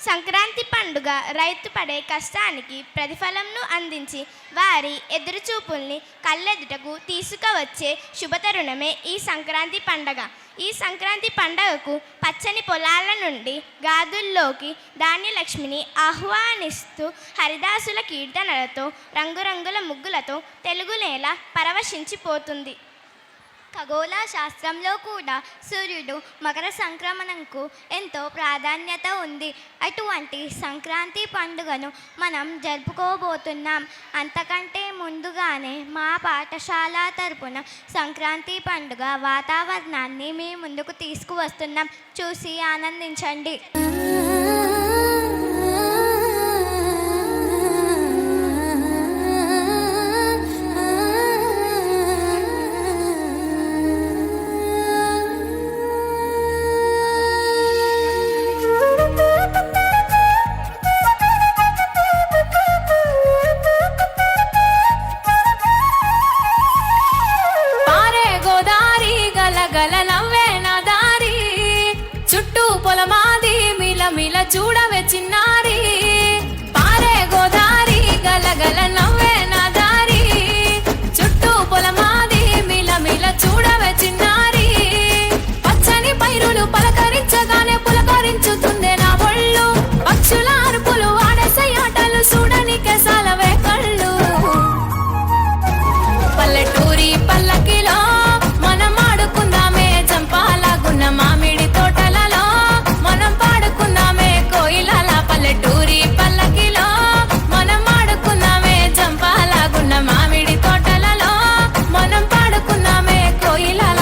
సంక్రాంతి పండుగ రైతు పడే కష్టానికి ప్రతిఫలంను అందించి వారి ఎదురుచూపుల్ని కళ్ళెదుటకు తీసుకువచ్చే శుభతరుణమే ఈ సంక్రాంతి పండగ. ఈ సంక్రాంతి పండగకు పచ్చని పొలాల నుండి గాదుల్లోకి ధాన్యలక్ష్మిని ఆహ్వానిస్తూ హరిదాసుల కీర్తనలతో రంగురంగుల ముగ్గులతో తెలుగు నేల పరవశించిపోతుంది. ఖగోళ శాస్త్రంలో కూడా సూర్యుడు మకర సంక్రమణంకు ఎంతో ప్రాధాన్యత ఉంది. అటువంటి సంక్రాంతి పండుగను మనం జరుపుకోబోతున్నాం. అంతకంటే ముందుగానే మా పాఠశాల తరపున సంక్రాంతి పండుగ వాతావరణాన్ని మీ ముందుకు తీసుకువస్తున్నాం. చూసి ఆనందించండి. చూడవే చిన్నారి పారే గోదారి గలగల నవ్వే నా దారి చుట్టూ పొలమాది మిలమిల చూడవే చిన్నారి పచ్చని పైరులు పలకరించగానే పులకరించుతుందే నా ఒళ్ళు పక్షుల అరుపులు ఆడేసే ఆటలు చూడనికే సాలవే కళ్ళు పల్లెటూరి పల్లకిలో మనం ఆడుకుందామే చంపాలాగున్న మామిడి తోటలలో మనం పాడుకుందామే కోయిలల పల్లెటూరి పల్లకిలో మనం ఆడుకుందామే చంపాలాగున్న మామిడి తోటలలో మనం పాడుకుందామే కోయిలల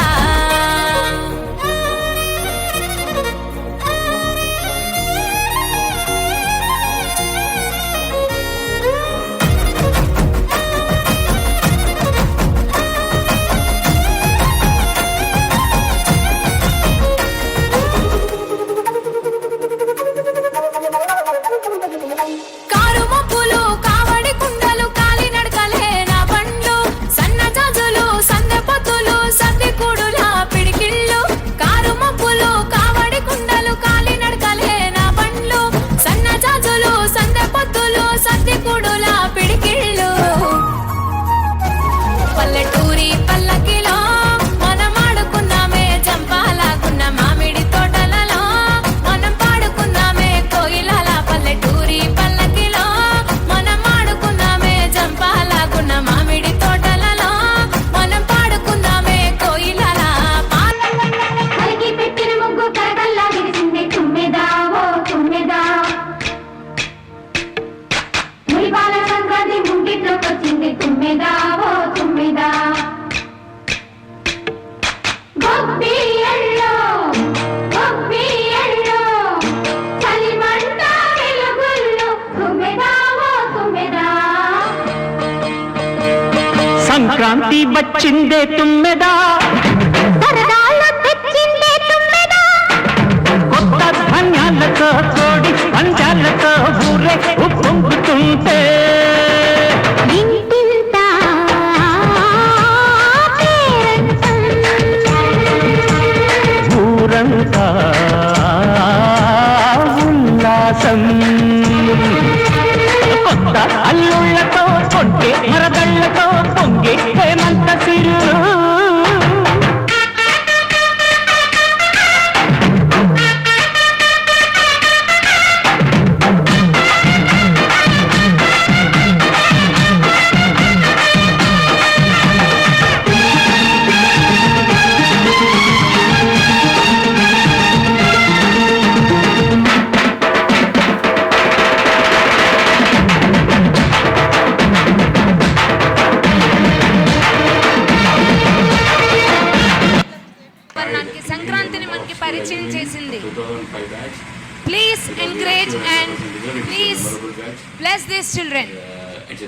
సంక్రాంతి వచ్చిందే తుమ్మెదా తెచ్చిందే కొత్త ధాన్యాలతో కోడి పంచాలతో ఊరే ఉప్పొంగుతుంటే ఊరంతా ఉల్లాసం కొత్త అల్లుళ్ళతో కొట్టే మరదళ్ళతో పొంగే హేమంత సిరు సంక్రాంతిని మనకి పరిచయం చేసింది. Please encourage and please bless these children.